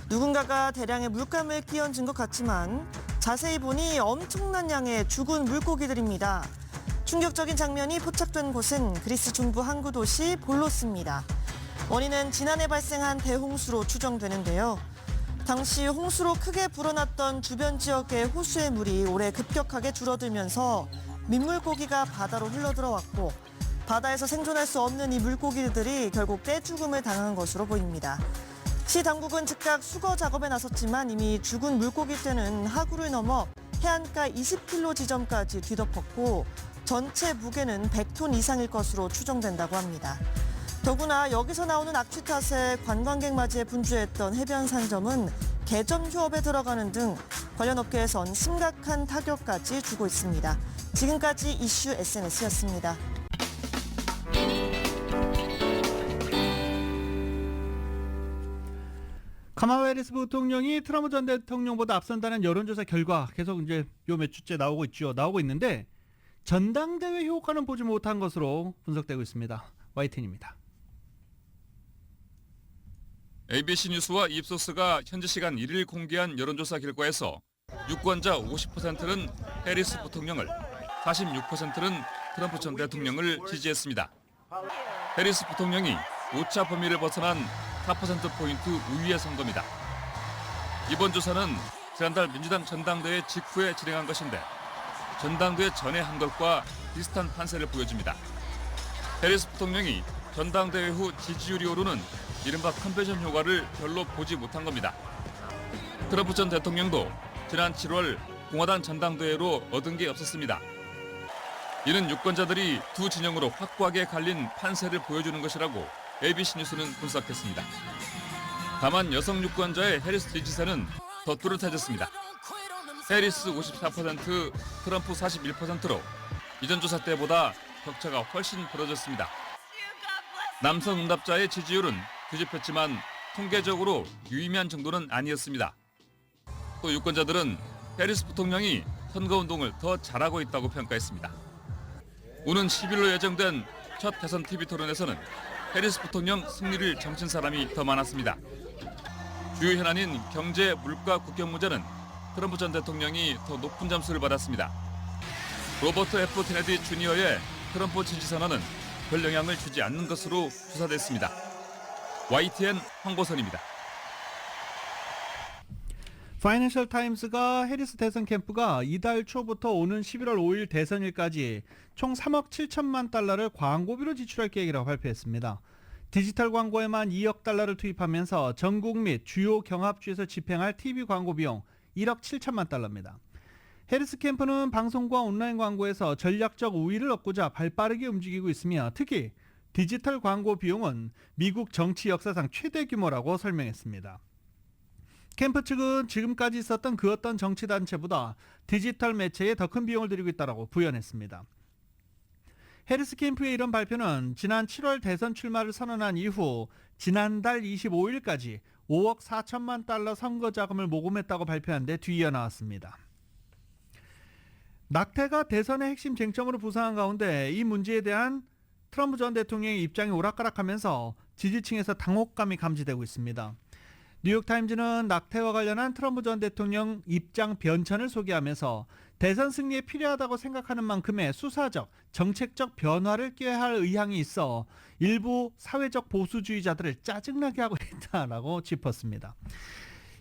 누군가가 대량의 물감을 끼얹은 것 같지만 자세히 보니 엄청난 양의 죽은 물고기들입니다. 충격적인 장면이 포착된 곳은 그리스 중부 항구 도시 볼로스입니다. 원인은 지난해 발생한 대홍수로 추정되는데요. 당시 홍수로 크게 불어났던 주변 지역의 호수의 물이 올해 급격하게 줄어들면서 민물고기가 바다로 흘러들어왔고 바다에서 생존할 수 없는 이 물고기들이 결국 떼죽음을 당한 것으로 보입니다. 시 당국은 즉각 수거 작업에 나섰지만 이미 죽은 물고기 떼는 하구를 넘어 해안가 20km 지점까지 뒤덮었고 전체 무게는 100톤 이상일 것으로 추정된다고 합니다. 더구나 여기서 나오는 악취 탓에 관광객 맞이에 분주했던 해변 상점은 개점 휴업에 들어가는 등 관련 업계에선 심각한 타격까지 주고 있습니다. 지금까지 이슈 SNS였습니다. 카마라 해리스 부통령이 트럼프 전 대통령보다 앞선다는 여론조사 결과 계속 이제 요 몇 주째 나오고 있는데 전당대회 효과는 보지 못한 것으로 분석되고 있습니다. YTN입니다. ABC 뉴스와 입소스가 현지 시간 1일 공개한 여론조사 결과에서 유권자 50%는 해리스 부통령을, 46%는 트럼프 전 대통령을 지지했습니다. 해리스 부통령이 오차 범위를 벗어난 4%포인트 우위에 선 겁니다. 이번 조사는 지난달 민주당 전당대회 직후에 진행한 것인데 전당대회 전에 한 것과 비슷한 판세를 보여줍니다. 해리스 부통령이 전당대회 후 지지율이 오르는 이른바 컨벤션 효과를 별로 보지 못한 겁니다. 트럼프 전 대통령도 지난 7월 공화당 전당대회로 얻은 게 없었습니다. 이는 유권자들이 두 진영으로 확고하게 갈린 판세를 보여주는 것이라고 ABC 뉴스는 분석했습니다. 다만 여성 유권자의 해리스 지지세는 더 뚜렷해졌습니다. 해리스 54%, 트럼프 41%로 이전 조사 때보다 격차가 훨씬 벌어졌습니다. 남성 응답자의 지지율은 뒤집혔지만 통계적으로 유의미한 정도는 아니었습니다. 또 유권자들은 해리스 부통령이 선거운동을 더 잘하고 있다고 평가했습니다. 오는 10일로 예정된 첫 대선 TV 토론에서는 해리스 부통령 승리를 점친 사람이 더 많았습니다. 주요 현안인 경제, 물가, 국경 문제는 트럼프 전 대통령이 더 높은 점수를 받았습니다. 로버트 F. 케네디 주니어의 트럼프 지지 선언은 별 영향을 주지 않는 것으로 조사됐습니다. YTN 황보선입니다. 파이낸셜 타임스가 해리스 대선 캠프가 이달 초부터 오는 11월 5일 대선일까지 총 3억 7천만 달러를 광고비로 지출할 계획이라고 발표했습니다. 디지털 광고에만 2억 달러를 투입하면서 전국 및 주요 경합주에서 집행할 TV 광고 비용 1억 7천만 달러입니다. 해리스 캠프는 방송과 온라인 광고에서 전략적 우위를 얻고자 발빠르게 움직이고 있으며 특히 디지털 광고 비용은 미국 정치 역사상 최대 규모라고 설명했습니다. 캠프 측은 지금까지 있었던 그 어떤 정치단체보다 디지털 매체에 더 큰 비용을 들이고 있다고 부연했습니다. 해리스 캠프의 이런 발표는 지난 7월 대선 출마를 선언한 이후 지난달 25일까지 5억 4천만 달러 선거 자금을 모금했다고 발표한 데 뒤이어 나왔습니다. 낙태가 대선의 핵심 쟁점으로 부상한 가운데 이 문제에 대한 트럼프 전 대통령의 입장이 오락가락하면서 지지층에서 당혹감이 감지되고 있습니다. 뉴욕타임즈는 낙태와 관련한 트럼프 전 대통령 입장 변천을 소개하면서 대선 승리에 필요하다고 생각하는 만큼의 수사적, 정책적 변화를 꾀해야 할 의향이 있어 일부 사회적 보수주의자들을 짜증나게 하고 있다라고 짚었습니다.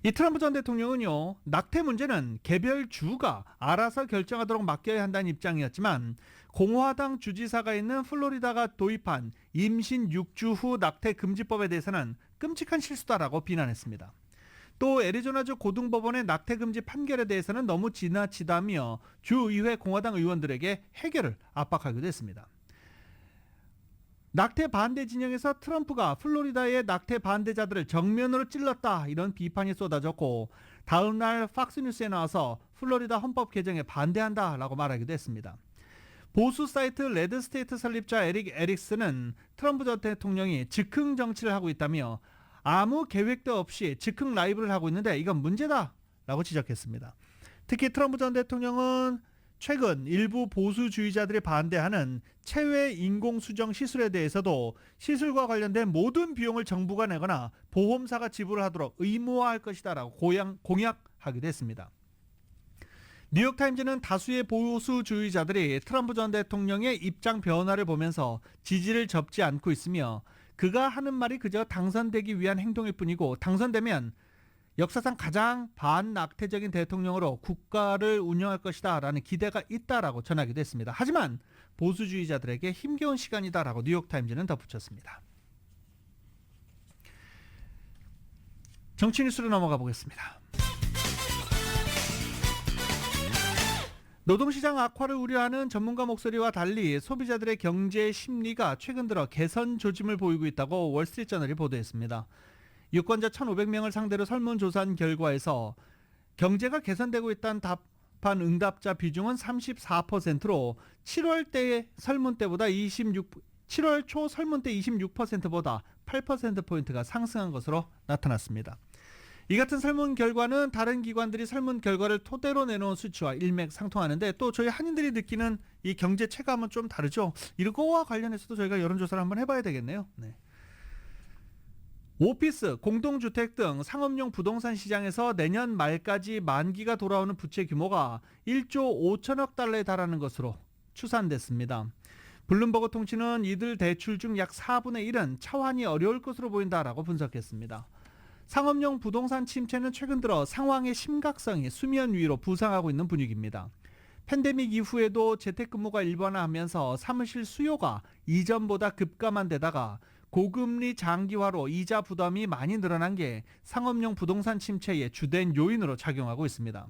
이 트럼프 전 대통령은요, 낙태 문제는 개별 주가 알아서 결정하도록 맡겨야 한다는 입장이었지만 공화당 주지사가 있는 플로리다가 도입한 임신 6주 후 낙태 금지법에 대해서는 끔찍한 실수다라고 비난했습니다. 또 애리조나주 고등법원의 낙태 금지 판결에 대해서는 너무 지나치다며 주의회 공화당 의원들에게 해결을 압박하기도 했습니다. 낙태 반대 진영에서 트럼프가 플로리다의 낙태 반대자들을 정면으로 찔렀다 이런 비판이 쏟아졌고 다음 날 팍스뉴스에 나와서 플로리다 헌법 개정에 반대한다라고 말하기도 했습니다. 보수 사이트 레드스테이트 설립자 에릭 에릭스는 트럼프 전 대통령이 즉흥 정치를 하고 있다며 아무 계획도 없이 즉흥 라이브를 하고 있는데 이건 문제다라고 지적했습니다. 특히 트럼프 전 대통령은 최근 일부 보수주의자들이 반대하는 체외 인공수정 시술에 대해서도 시술과 관련된 모든 비용을 정부가 내거나 보험사가 지불하도록 의무화할 것이다라고 공약하기도 했습니다. 뉴욕타임즈는 다수의 보수주의자들이 트럼프 전 대통령의 입장 변화를 보면서 지지를 접지 않고 있으며 그가 하는 말이 그저 당선되기 위한 행동일 뿐이고 당선되면 역사상 가장 반낙태적인 대통령으로 국가를 운영할 것이다 라는 기대가 있다라고 전하기도 했습니다. 하지만 보수주의자들에게 힘겨운 시간이다라고 뉴욕타임즈는 덧붙였습니다. 정치 뉴스로 넘어가 보겠습니다. 노동시장 악화를 우려하는 전문가 목소리와 달리 소비자들의 경제 심리가 최근 들어 개선 조짐을 보이고 있다고 월스트리트저널이 보도했습니다. 유권자 1,500명을 상대로 설문조사한 결과에서 경제가 개선되고 있다는 답한 응답자 비중은 34%로 7월 초 설문 때 26%보다 8%포인트가 상승한 것으로 나타났습니다. 이 같은 설문 결과는 다른 기관들이 설문 결과를 토대로 내놓은 수치와 일맥상통하는데 또 저희 한인들이 느끼는 이 경제 체감은 좀 다르죠. 이거와 관련해서도 저희가 여론조사를 한번 해봐야 되겠네요. 네. 오피스, 공동주택 등 상업용 부동산 시장에서 내년 말까지 만기가 돌아오는 부채 규모가 1조 5천억 달러에 달하는 것으로 추산됐습니다. 블룸버그 통신은 이들 대출 중 약 4분의 1은 차환이 어려울 것으로 보인다라고 분석했습니다. 상업용 부동산 침체는 최근 들어 상황의 심각성이 수면 위로 부상하고 있는 분위기입니다. 팬데믹 이후에도 재택근무가 일반화하면서 사무실 수요가 이전보다 급감한 데다가 고금리 장기화로 이자 부담이 많이 늘어난 게 상업용 부동산 침체의 주된 요인으로 작용하고 있습니다.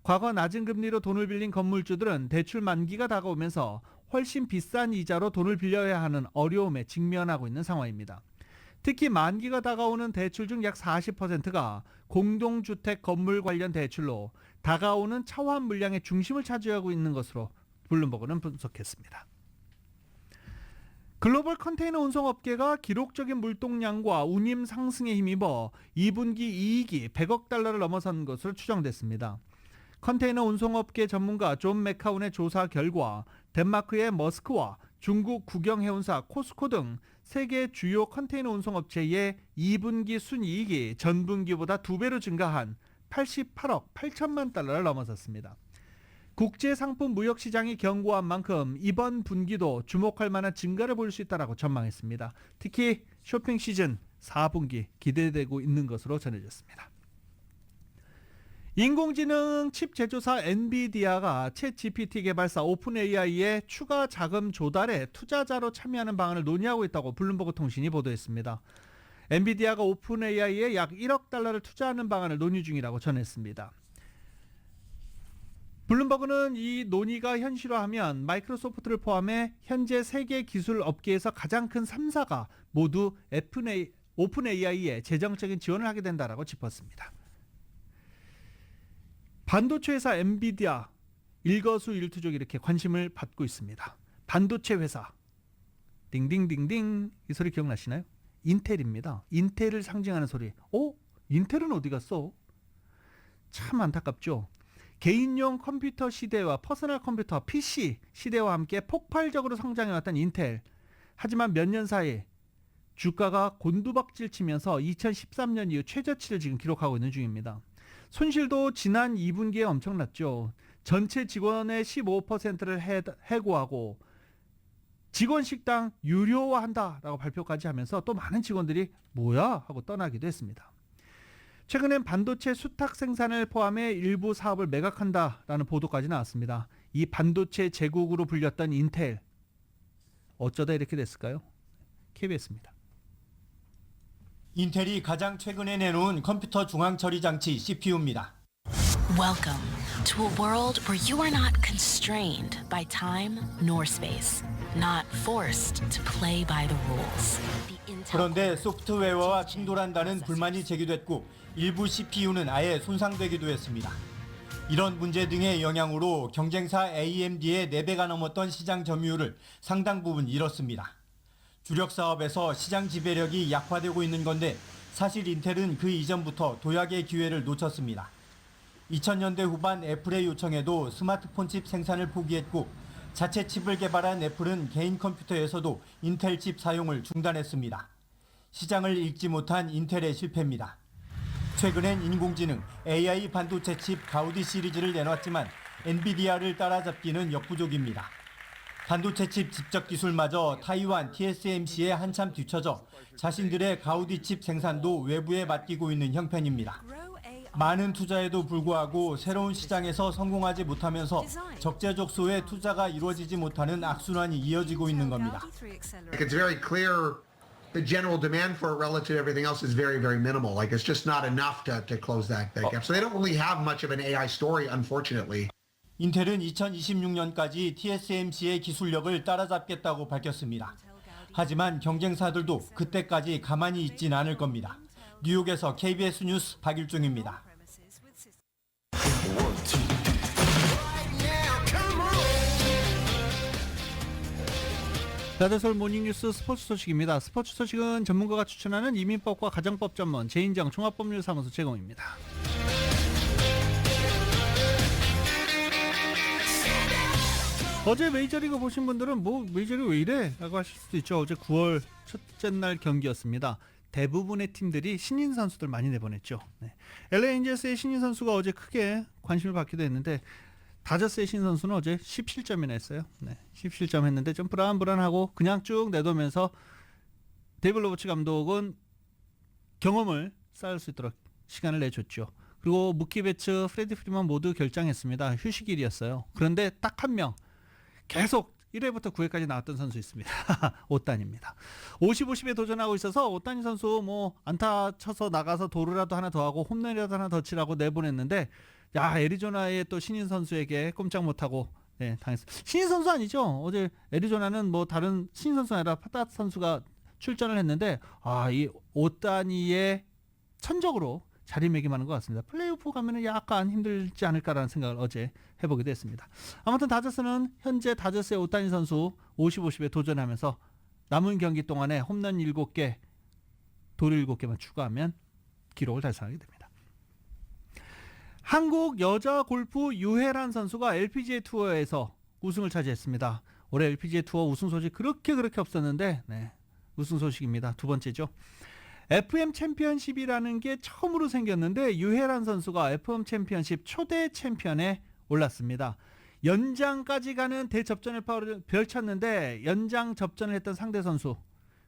과거 낮은 금리로 돈을 빌린 건물주들은 대출 만기가 다가오면서 훨씬 비싼 이자로 돈을 빌려야 하는 어려움에 직면하고 있는 상황입니다. 특히 만기가 다가오는 대출 중 약 40%가 공동주택 건물 관련 대출로 다가오는 차환 물량의 중심을 차지하고 있는 것으로 블룸버그는 분석했습니다. 글로벌 컨테이너 운송업계가 기록적인 물동량과 운임 상승에 힘입어 2분기 이익이 100억 달러를 넘어선 것으로 추정됐습니다. 컨테이너 운송업계 전문가 존 맥카운의 조사 결과 덴마크의 머스크와 중국 국영해운사 코스코 등 세계 주요 컨테이너 운송업체의 2분기 순이익이 전분기보다 2배로 증가한 88억 8천만 달러를 넘어섰습니다. 국제상품 무역시장이 견고한 만큼 이번 분기도 주목할 만한 증가를 보일 수 있다고 전망했습니다. 특히 쇼핑 시즌 4분기 기대되고 있는 것으로 전해졌습니다. 인공지능 칩 제조사 엔비디아가 챗GPT 개발사 오픈AI의 추가 자금 조달에 투자자로 참여하는 방안을 논의하고 있다고 블룸버그 통신이 보도했습니다. 엔비디아가 오픈AI에 약 1억 달러를 투자하는 방안을 논의 중이라고 전했습니다. 블룸버그는 이 논의가 현실화하면 마이크로소프트를 포함해 현재 세계 기술 업계에서 가장 큰 3사가 모두 오픈AI에 재정적인 지원을 하게 된다라고 짚었습니다. 반도체 회사 엔비디아 일거수일투족 이렇게 관심을 받고 있습니다. 반도체 회사 딩딩딩딩 이 소리 기억나시나요? 인텔입니다. 인텔을 상징하는 소리. 인텔은 어디 갔어? 참 안타깝죠. 개인용 컴퓨터 시대와 퍼스널 컴퓨터 PC 시대와 함께 폭발적으로 성장해왔던 인텔. 하지만 몇 년 사이 주가가 곤두박질 치면서 2013년 이후 최저치를 지금 기록하고 있는 중입니다. 손실도 지난 2분기에 엄청났죠. 전체 직원의 15%를 해고하고 직원 식당 유료화한다라고 발표까지 하면서 또 많은 직원들이 뭐야 하고 떠나기도 했습니다. 최근엔 반도체 수탁 생산을 포함해 일부 사업을 매각한다라는 보도까지 나왔습니다. 이 반도체 제국으로 불렸던 인텔 어쩌다 이렇게 됐을까요? KBS입니다. 인텔이 가장 최근에 내놓은 컴퓨터 중앙 처리 장치 CPU입니다. Welcome to a world where you are not constrained by time nor space, not forced to play by the rules. 그런데 소프트웨어와 충돌한다는 불만이 제기됐고 일부 CPU는 아예 손상되기도 했습니다. 이런 문제 등의 영향으로 경쟁사 AMD의 4배가 넘었던 시장 점유율을 상당 부분 잃었습니다. 주력 사업에서 시장 지배력이 약화되고 있는 건데 사실 인텔은 그 이전부터 도약의 기회를 놓쳤습니다. 2000년대 후반 애플의 요청에도 스마트폰 칩 생산을 포기했고 자체 칩을 개발한 애플은 개인 컴퓨터에서도 인텔 칩 사용을 중단했습니다. 시장을 읽지 못한 인텔의 실패입니다. 최근엔 인공지능 AI 반도체 칩 가우디 시리즈를 내놨지만 엔비디아를 따라잡기는 역부족입니다. 반도체 칩 집적 기술마저 타이완 TSMC에 한참 뒤처져 자신들의 가우디 칩 생산도 외부에 맡기고 있는 형편입니다. 많은 투자에도 불구하고 새로운 시장에서 성공하지 못하면서 적재적소에 투자가 이루어지지 못하는 악순환이 이어지고 있는 겁니다. It's very clear the general demand for it relative to everything else is very, very minimal. Like it's just not enough to close that gap. So they don't really have much of an AI story, unfortunately. 인텔은 2026년까지 TSMC의 기술력을 따라잡겠다고 밝혔습니다. 하지만 경쟁사들도 그때까지 가만히 있진 않을 겁니다. 뉴욕에서 KBS 뉴스 박일중입니다. 라디오서울 모닝뉴스 스포츠 소식입니다. 스포츠 소식은 전문가가 추천하는 이민법과 가정법 전문 제인정 종합법률사무소 제공입니다. 어제 메이저리그 보신 분들은 뭐 메이저리그 왜 이래? 라고 하실 수도 있죠. 어제 9월 첫째 날 경기였습니다. 대부분의 팀들이 신인 선수들 많이 내보냈죠. 네. LA 엔젤스의 신인 선수가 어제 크게 관심을 받기도 했는데 다저스의 신인 선수는 어제 17점이나 했어요. 네. 17점 했는데 좀 불안하고 그냥 쭉 내두면서 데이블 로버츠 감독은 경험을 쌓을 수 있도록 시간을 내줬죠. 그리고 무키 베츠, 프레디 프리먼 모두 결장했습니다. 휴식일이었어요. 그런데 딱 한 명 계속 1회부터 9회까지 나왔던 선수 있습니다. 오따니입니다. 50-50에 도전하고 있어서 오따니 선수 뭐 안타 쳐서 나가서 도루라도 하나 더 하고 홈런이라도 하나 더 치라고 내보냈는데 야 애리조나의 또 신인 선수에게 꼼짝 못하고 네, 당했어요. 신인 선수 아니죠. 어제 애리조나는 뭐 다른 신인 선수가 아니라 파타 선수가 출전을 했는데 이 오따니의 천적으로 자리매김하는 것 같습니다. 플레이오프 가면은 약간 힘들지 않을까라는 생각을 어제 해보기도 했습니다. 아무튼 다저스는 현재 다저스의 오따니 선수 50-50에 도전하면서 남은 경기 동안에 홈런 7개, 도루 7개만 추가하면 기록을 달성하게 됩니다. 한국 여자 골프 유혜란 선수가 LPGA 투어에서 우승을 차지했습니다. 올해 LPGA 투어 우승 소식 그렇게 없었는데 네, 우승 소식입니다. 두 번째죠. FM 챔피언십이라는 게 처음으로 생겼는데 유혜란 선수가 FM 챔피언십 초대 챔피언에 올랐습니다. 연장까지 가는 대접전을 펼쳤는데 연장 접전을 했던 상대 선수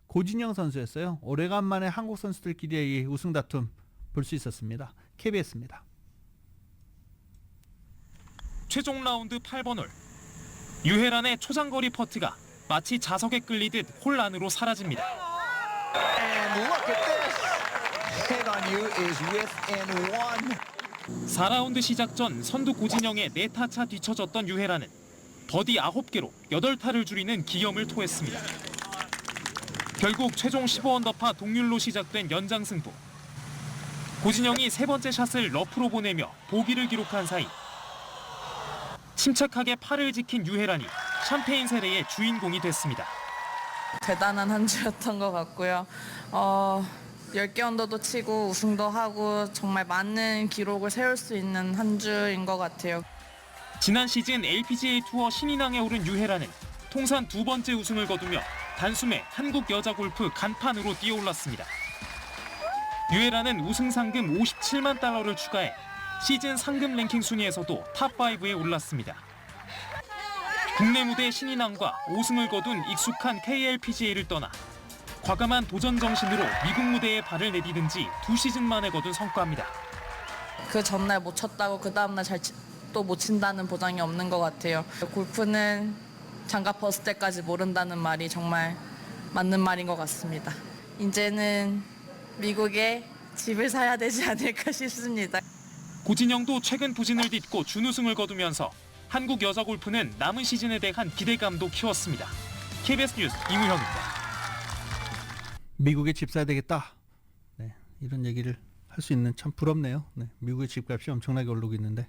고진영 선수였어요. 오래간만에 한국 선수들끼리의 이 우승 다툼 볼 수 있었습니다. KBS입니다. 최종 라운드 8번 홀 유혜란의 초장거리 퍼트가 마치 자석에 끌리듯 홀 안으로 사라집니다. And look at this. Hit on you is within one. 4라운드 시작 전 선두 고진영의 4타차 뒤처졌던 유혜란은 버디 9개로 8타를 줄이는 기염을 토했습니다. 결국 최종 15언더파 동률로 시작된 연장 승부. 고진영이 세 번째 샷을 러프로 보내며 보기를 기록한 사이 침착하게 팔을 지킨 유혜란이 샴페인 세례의 주인공이 됐습니다. 대단한 한 주였던 것 같고요. 10개 언더도 치고 우승도 하고 정말 많은 기록을 세울 수 있는 한 주인 것 같아요. 지난 시즌 LPGA 투어 신인왕에 오른 유혜란은 통산 2번째 우승을 거두며 단숨에 한국 여자 골프 간판으로 뛰어올랐습니다. 유혜란은 우승 상금 57만 달러를 추가해 시즌 상금 랭킹 순위에서도 탑5에 올랐습니다. 국내 무대 신인왕과 5승을 거둔 익숙한 KLPGA를 떠나 과감한 도전 정신으로 미국 무대에 발을 내디딘 지 2시즌 만에 거둔 성과입니다. 그 전날 못 쳤다고 그 다음날 또 못 친다는 보장이 없는 것 같아요. 골프는 장갑 벗을 때까지 모른다는 말이 정말 맞는 말인 것 같습니다. 이제는 미국에 집을 사야 되지 않을까 싶습니다. 고진영도 최근 부진을 딛고 준우승을 거두면서 한국 여자 골프는 남은 시즌에 대한 기대감도 키웠습니다. KBS 뉴스 이무형입니다. 미국에 집 사야 되겠다. 네, 이런 얘기를 할 수 있는 참 부럽네요. 네, 미국의 집값이 엄청나게 오르고 있는데.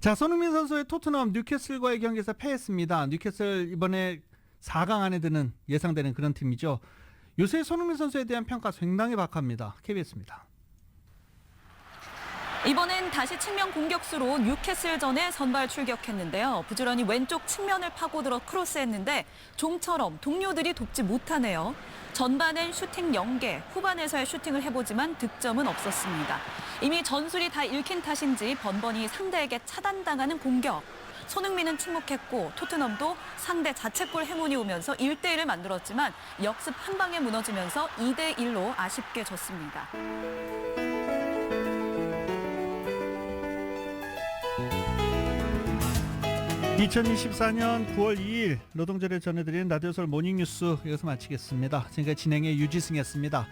자, 손흥민 선수의 토트넘 뉴캐슬과의 경기에서 패했습니다. 뉴캐슬 이번에 4강 안에 드는 예상되는 그런 팀이죠. 요새 손흥민 선수에 대한 평가 상당히 박합니다. KBS입니다. 이번엔 다시 측면 공격수로 뉴캐슬전에 선발 출격했는데요. 부지런히 왼쪽 측면을 파고들어 크로스했는데 좀처럼 동료들이 돕지 못하네요. 전반엔 슈팅 0개, 후반에서야 슈팅을 해보지만 득점은 없었습니다. 이미 전술이 다 읽힌 탓인지 번번이 상대에게 차단당하는 공격. 손흥민은 침묵했고 토트넘도 상대 자책골 행운이 오면서 1대1을 만들었지만 역습 한 방에 무너지면서 2대1로 아쉽게 졌습니다. 2024년 9월 2일 노동절에 전해드린 라디오설 모닝뉴스 여기서 마치겠습니다. 지금까지 진행의 유지승이었습니다.